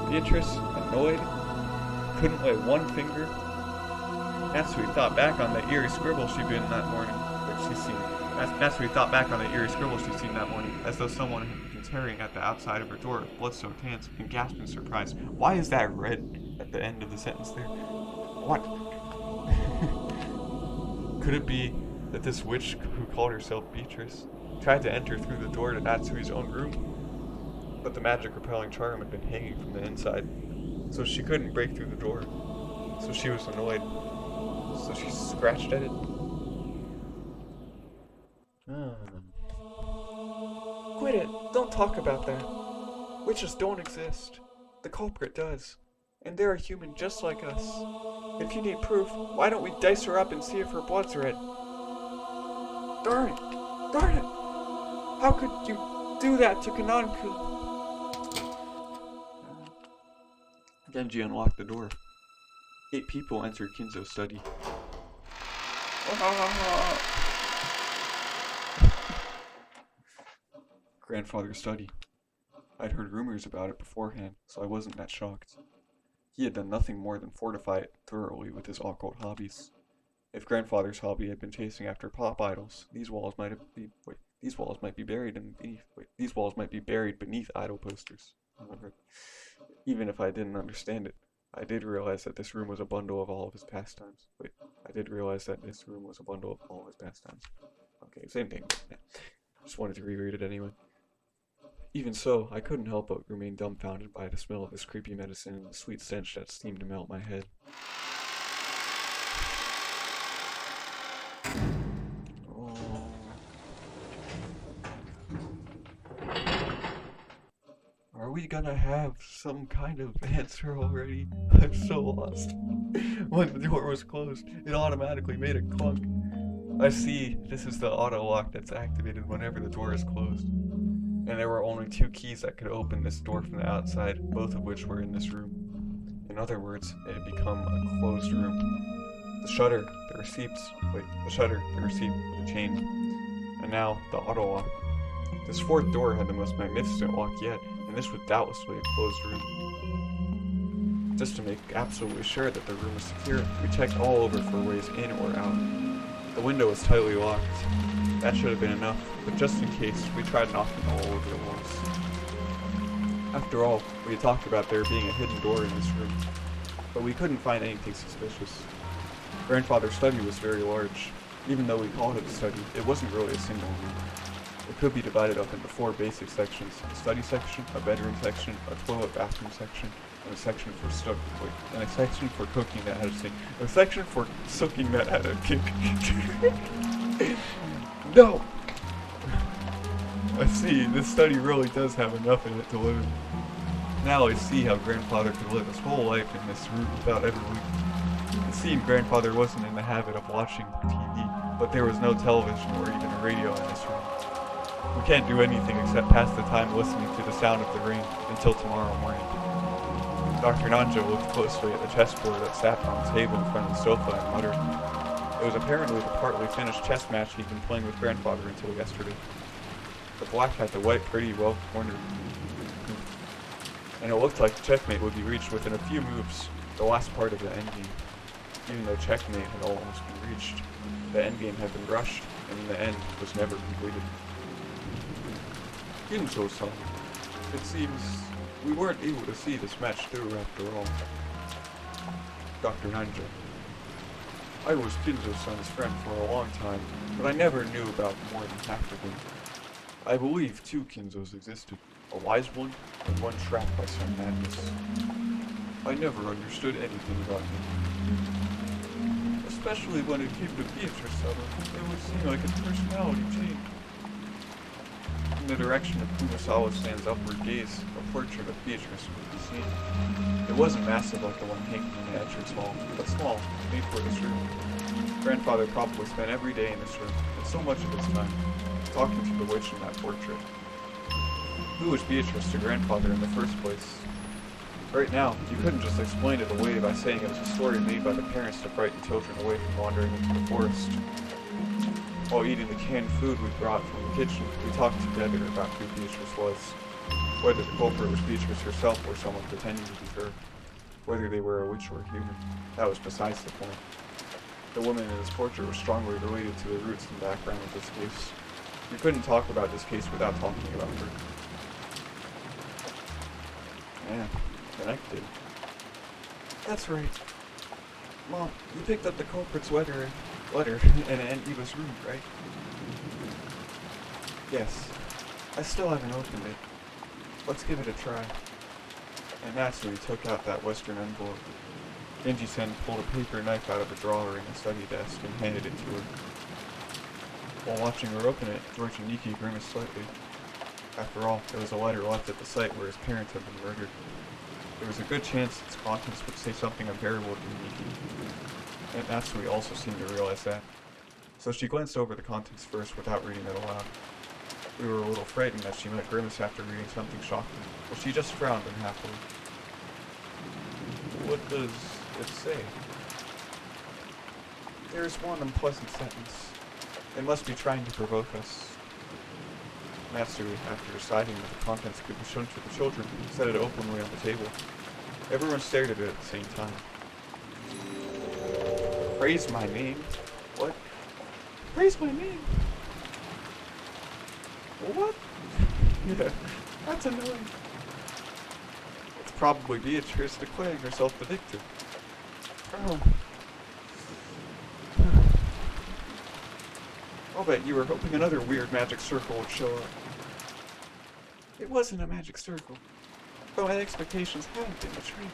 [SPEAKER 1] Beatrice, annoyed? Couldn't lay one finger? Natsui thought back on the eerie scribble she'd been that morning. Natsui thought back on the eerie scribble she'd seen that morning, as though someone had been tearing at the outside of her door with blood-soaked hands, and gasped in surprise. Why is that red at the end of the sentence there? What? Could it be that this witch who called herself Beatrice tried to enter through the door to Natsui's own room? But the magic-repelling charm had been hanging from the inside, so she couldn't break through the door. So she was annoyed. So she scratched at it. Quit it! Don't talk about that. Witches don't exist. The culprit does. And they're a human just like us. If you need proof, why don't we dice her up and see if her blood's red? Darn it! Darn it! How could you do that to Kananku? Genji unlocked the door. 8 people entered Kinzo's study. Grandfather's study. I'd heard rumors about it beforehand, so I wasn't that shocked. He had done nothing more than fortify it thoroughly with his occult hobbies. If grandfather's hobby had been chasing after pop idols, these walls might be buried beneath idol posters. Even if I didn't understand it, I did realize that this room was a bundle of all of his pastimes. Okay, same thing. Just wanted to reread it anyway. Even so, I couldn't help but remain dumbfounded by the smell of his creepy medicine and the sweet stench that seemed to melt my head. Are we gonna have some kind of answer already? I'm so lost. When the door was closed, it automatically made a clunk. I see, this is the auto lock that's activated whenever the door is closed. And there were only 2 keys that could open this door from the outside, both of which were in this room. In other words, it had become a closed room. The shutter, the receipt, the chain, and now the auto lock. This 4th door had the most magnificent lock yet, and this was doubtlessly a closed room. Just to make absolutely sure that the room was secure, we checked all over for ways in or out. The window was tightly locked. That should have been enough, but just in case, we tried knocking all over the walls. After all, we had talked about there being a hidden door in this room, but we couldn't find anything suspicious. Grandfather's study was very large. Even though we called it a study, it wasn't really a single room. It could be divided up into 4 basic sections: a study section, a bedroom section, a toilet bathroom section, and a section for cooking that had a sink. A section for soaking that had a kick. No! I see, this study really does have enough in it to live in. Now I see how Grandfather could live his whole life in this room without ever leaving. It seemed Grandfather wasn't in the habit of watching TV, but there was no television or even a radio in this room. We can't do anything except pass the time listening to the sound of the rain until tomorrow morning. Dr. Nanjo looked closely at the chessboard that sat on the table in front of the sofa and muttered. It was apparently the partly finished chess match he'd been playing with Grandfather until yesterday. The black had the white pretty well cornered, and it looked like checkmate would be reached within a few moves, the last part of the endgame. Even though checkmate had almost been reached, the endgame had been rushed, and the end was never completed. Ginjo-san, it seems we weren't able to see this match through after all. Dr. Nanjo. I was Ginjo-san's friend for a long time, but I never knew about more than half of him. I believe 2 Kinzos existed, a wise one and one trapped by some madness. I never understood anything about him. Especially when it came to Beatrice-sama, it would seem like his personality changed. In the direction of Kumasawa-san's upward gaze, a portrait of Beatrice could be seen. It wasn't massive like the one hanging in the entrance hall, but small, made for this room. Grandfather probably spent every day in this room, and so much of his time, talking to the witch in that portrait. Who was Beatrice to Grandfather in the first place? Right now, you couldn't just explain it away by saying it was a story made by the parents to frighten children away from wandering into the forest. While eating the canned food we brought from the kitchen, we talked together about who Beatrice was. Whether the culprit was Beatrice herself or someone pretending to be her. Whether they were a witch or a human. That was besides the point. The woman in this portrait was strongly related to the roots and background of this case. We couldn't talk about this case without talking about her. Yeah, connected. That's right. Mom, you picked up the culprit's letter in Aunt Eva's room, right? Yes. I still haven't opened it. Let's give it a try. And Matsui took out that western envelope. Genji-sen pulled a paper knife out of a drawer in the study desk and handed it to her. While watching her open it, George and Nikki grimaced slightly. After all, there was a letter left at the site where his parents had been murdered. There was a good chance its contents would say something unbearable to Nikki. Aunt Matsui also seemed to realize that. So she glanced over the contents first without reading it aloud. We were a little frightened that she might grimace after reading something shocking, but she just frowned unhappily. What does it say? There is one unpleasant sentence. They must be trying to provoke us. Matsui, after deciding that the contents could be shown to the children, set it openly on the table. Everyone stared at it at the same time. Praise my name? What? Praise my name? What? Yeah, that's annoying. It's probably Beatrice declaring herself the victim. Oh. I'll bet you were hoping another weird magic circle would show up. It wasn't a magic circle, but my expectations haven't been betrayed.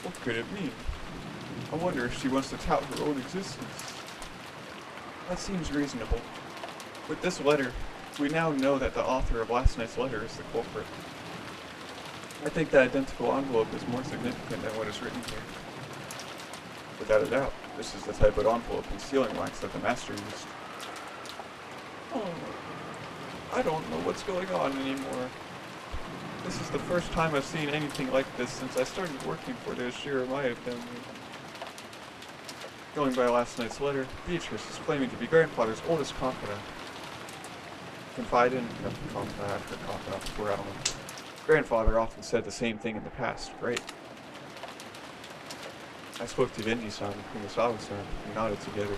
[SPEAKER 1] What could it mean? I wonder if she wants to tout her own existence. That seems reasonable. With this letter, we now know that the author of last night's letter is the culprit. I think the identical envelope is more significant than what is written here. Without a doubt, this is the type of envelope and sealing wax that the master used. Oh, I don't know what's going on anymore. This is the first time I've seen anything like this since I started working for the Shiramaya family. Going by last night's letter, Beatrice is claiming to be Grandfather's oldest confidant. Confidant? No, confidant, before I don't know. Grandfather often said the same thing in the past, right? I spoke to Genji-san and Kumasawa-san, and nodded together.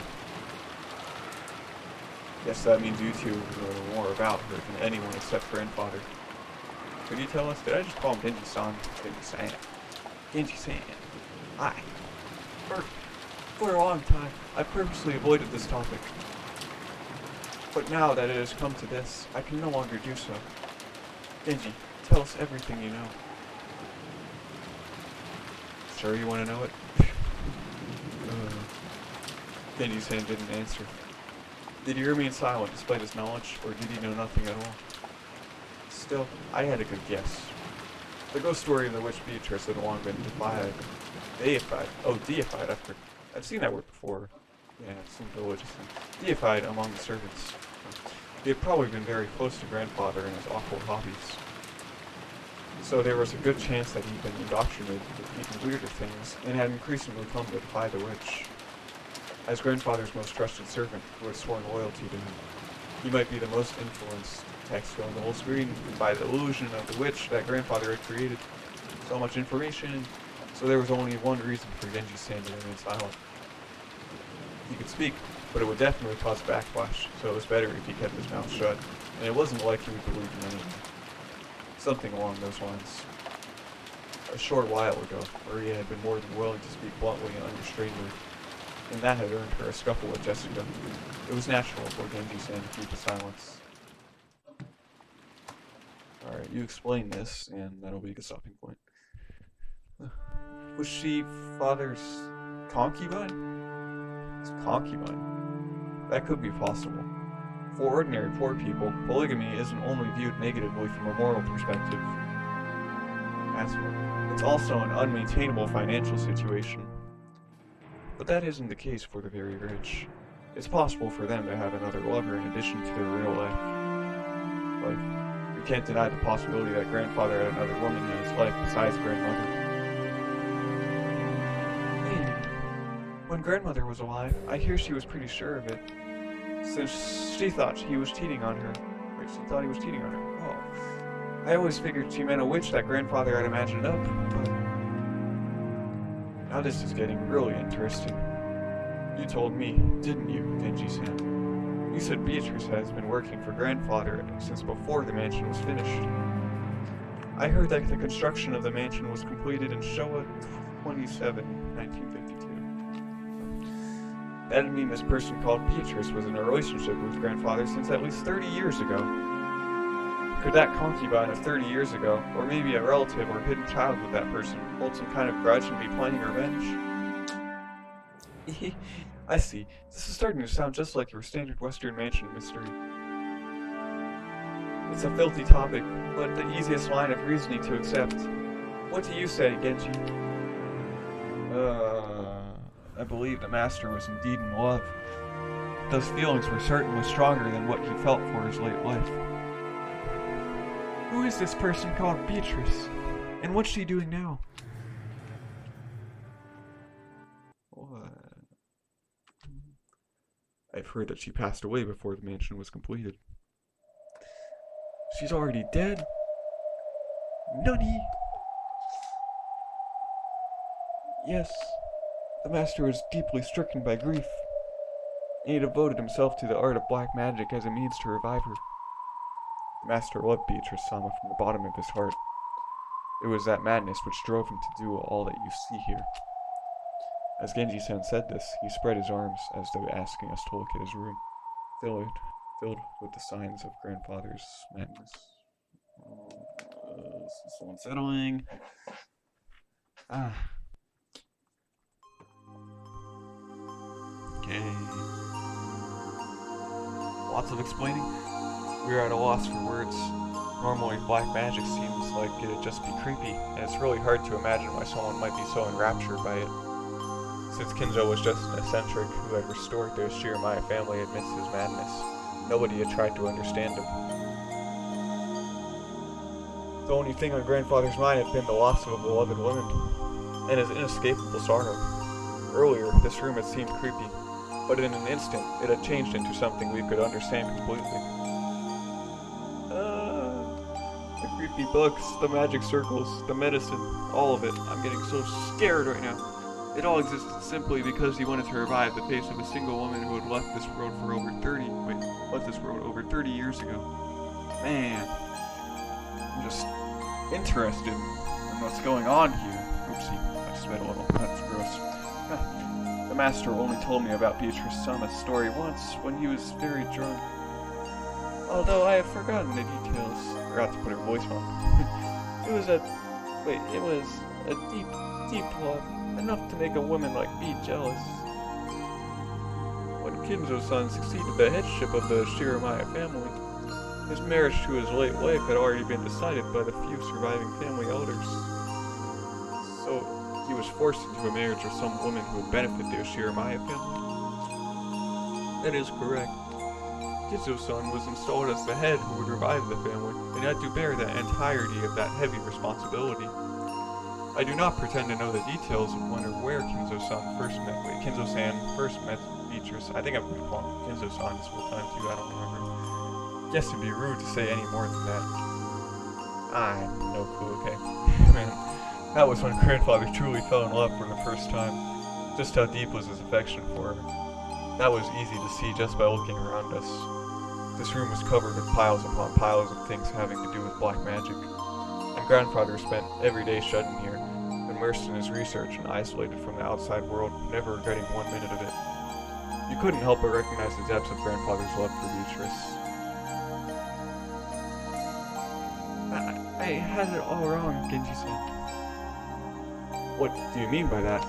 [SPEAKER 1] Guess that means you two know more about her than anyone except Grandfather. Could you tell us? Did I just call him Genji-san? Genji-san. Genji-san. Hi. Perfect. For a long time, I purposely avoided this topic. But now that it has come to this, I can no longer do so. Genji, tell us everything you know. Sure you want to know it? Genji-san didn't answer. Did he remain silent despite his knowledge, or did he know nothing at all? Still, I had a good guess. The ghost story of the witch Beatrice had long been deified. I've seen that word before. Yeah, some villages. Deified among the servants. He had probably been very close to grandfather and his awful hobbies. So there was a good chance that he'd been indoctrinated with even weirder things, and had increasingly come to defy the witch. As grandfather's most trusted servant, who had sworn loyalty to him, he might be the most influenced text on the whole screen by the illusion of the witch that grandfather had created. So much information, so there was only one reason for Genji-san to remain silent. He could speak, but it would definitely cause backlash, so it was better if he kept his mouth shut, and it wasn't like he would believe in anything. Something along those lines. A short while ago, Maria had been more than willing to speak bluntly and unrestrainedly, and that had earned her a scuffle with Jessica. It was natural for Genji-san to keep a silence. Alright, you explain this, and that'll be a stopping point. Was she father's concubine? It's concubine. That could be possible. For ordinary poor people, polygamy isn't only viewed negatively from a moral perspective. It's also an unmaintainable financial situation. But that isn't the case for the very rich. It's possible for them to have another lover in addition to their real life. You can't deny the possibility that grandfather had another woman in his life besides grandmother. Hey, when grandmother was alive, I hear she was pretty sure of it. Since she thought he was cheating on her. Wait, she thought he was cheating on her. Oh. I always figured she meant a witch that grandfather had imagined up, but... Now this is getting really interesting. You told me, didn't you, Genji-san? You said Beatrice has been working for grandfather since before the mansion was finished. I heard that the construction of the mansion was completed in Showa 27, 1952. That'd mean this person called Beatrice was in a relationship with grandfather since at least 30 years ago. Could that concubine of 30 years ago, or maybe a relative or hidden child with that person, hold some kind of grudge and be planning revenge? I see. This is starting to sound just like your standard Western mansion mystery. It's a filthy topic, but the easiest line of reasoning to accept. What do you say, Genji? I believe the master was indeed in love. Those feelings were certainly stronger than what he felt for his late wife. Who is this person called Beatrice? And what's she doing now? What? I've heard that she passed away before the mansion was completed. She's already dead? Nani? Yes. The master was deeply stricken by grief, and he devoted himself to the art of black magic as a means to revive her. The master loved Beatrice-sama from the bottom of his heart. It was that madness which drove him to do all that you see here. As Genji-san said this, he spread his arms as though asking us to look at his room, filled with the signs of grandfather's madness. This is so unsettling. Okay. Lots of explaining. We are at a loss for words. Normally, black magic seems like it'd just be creepy, and it's really hard to imagine why someone might be so enraptured by it. Since Kinzo was just an eccentric who had restored the Shiramaya family amidst his madness, nobody had tried to understand him. The only thing on grandfather's mind had been the loss of a beloved woman, and his inescapable sorrow. Earlier, this room had seemed creepy, but in an instant, it had changed into something we could understand completely. The creepy books, the magic circles, the medicine, all of it. I'm getting so scared right now. It all existed simply because he wanted to revive the face of a single woman who had left this world over 30 years ago. Man, I'm just interested in what's going on here. Oopsie, I spit a little. That's gross. The The master only told me about Beatrice Summer's story once, when he was very drunk. Although I have forgotten the details. Forgot to put her voice on. It was a deep, deep love, enough to make a woman like me jealous. When Kinzo-san succeeded the headship of the Shiramaya family, his marriage to his late wife had already been decided by the few surviving family elders. So, he was forced into a marriage with some woman who would benefit the Shiramaya family. That is correct. Kinzo-san was installed as the head who would revive the family, and had to bear the entirety of that heavy responsibility. I do not pretend to know the details of when or where Kinzo-san first met Beatrice. I think I've been calling Kinzo-san this whole time too, I don't remember. Guess it'd be rude to say any more than that. I have no clue, okay? Man, that was when grandfather truly fell in love for the first time. Just how deep was his affection for her. That was easy to see just by looking around us. This room was covered with piles upon piles of things having to do with black magic. And grandfather spent every day shut in here, immersed in his research and isolated from the outside world, never regretting 1 minute of it. You couldn't help but recognize the depths of grandfather's love for Beatrice. I had it all wrong, Genji-san. What do you mean by that?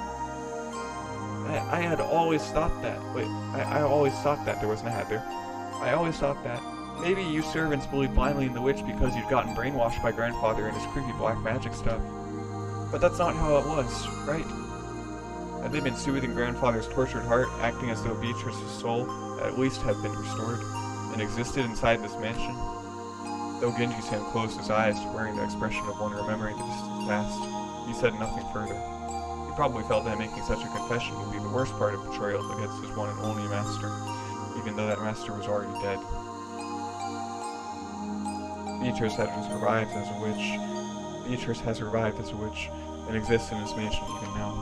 [SPEAKER 1] I had always thought that. Wait, I always thought that there wasn't a hat there. I always thought that. Maybe you servants believed blindly in the witch because you'd gotten brainwashed by grandfather and his creepy black magic stuff. But that's not how it was, right? Had they been soothing grandfather's tortured heart, acting as though Beatrice's soul at least had been restored, and existed inside this mansion? Though Genji-san closed his eyes, wearing the expression of one remembering the distant past, he said nothing further. He probably felt that making such a confession would be the worst part of betrayal against his one and only master, even though that master was already dead. Beatrice has revived as a witch. Beatrice has revived as a witch, and exists in this mansion even now.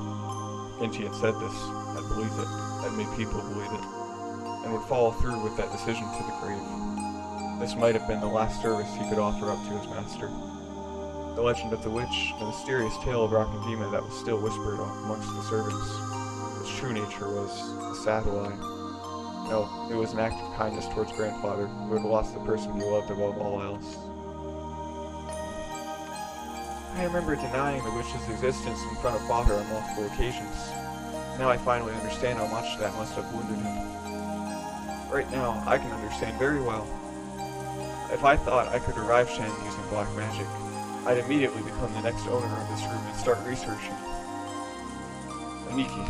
[SPEAKER 1] Genji had said this, had believed it, had made people believe it, and would follow through with that decision to the grave. This might have been the last service he could offer up to his master. The legend of the witch, the mysterious tale of Rakandima that was still whispered amongst the servants. Its true nature was a sad lie. No, it was an act of kindness towards grandfather, who had lost the person he loved above all else. I remember denying the witch's existence in front of father on multiple occasions. Now I finally understand how much that must have wounded him. Right now, I can understand very well. If I thought I could revive Shen using black magic, I'd immediately become the next owner of this room and start researching. Aniki.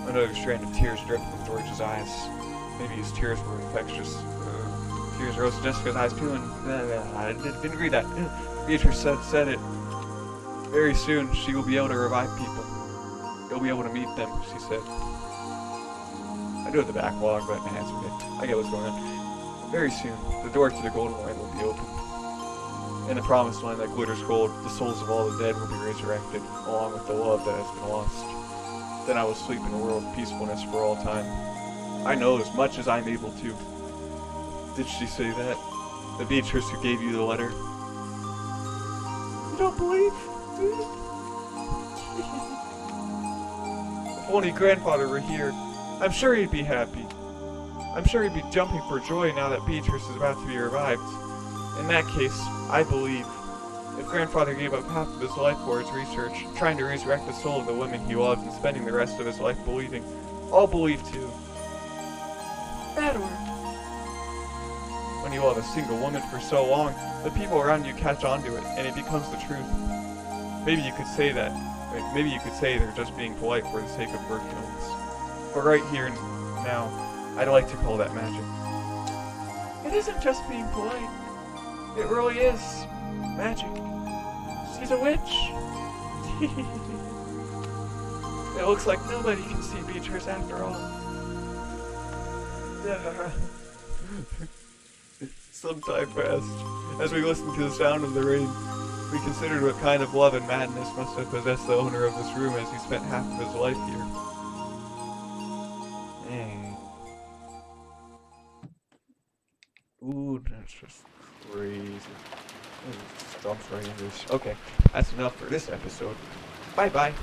[SPEAKER 1] Another strand of tears dripped from George's eyes. Maybe his tears were infectious. Tears rose to Jessica's eyes too, and I didn't read that. Beatrice said it. Very soon, she will be able to revive people. You'll be able to meet them, she said. I do have the backlog, but my hands are good. I get what's going on. Very soon, the door to the Golden Land will be open. In the promised land that glitters gold, the souls of all the dead will be resurrected, along with the love that has been lost. Then I will sleep in a world of peacefulness for all time. I know as much as I'm able to. Did she say that? The Beatrice who gave you the letter? You don't believe? Do you? If only grandfather were here, I'm sure he'd be happy. I'm sure he'd be jumping for joy now that Beatrice is about to be revived. In that case, I believe. If grandfather gave up half of his life for his research, trying to resurrect the soul of the women he loved and spending the rest of his life believing, I'll believe too. Bad word. When you love a single woman for so long, the people around you catch on to it, and it becomes the truth. Maybe you could say that. Maybe you could say they're just being polite for the sake of word feelings. But right here and now, I'd like to call that magic. It isn't just being polite. It really is magic. She's a witch. It looks like nobody can see Beatrice after all. Some time passed. As we listened to the sound of the rain, we considered what kind of love and madness must have possessed the owner of this room as he spent half of his life here. Ooh, that's just crazy. Jumps right into this. Okay, that's enough for this episode. Bye-bye.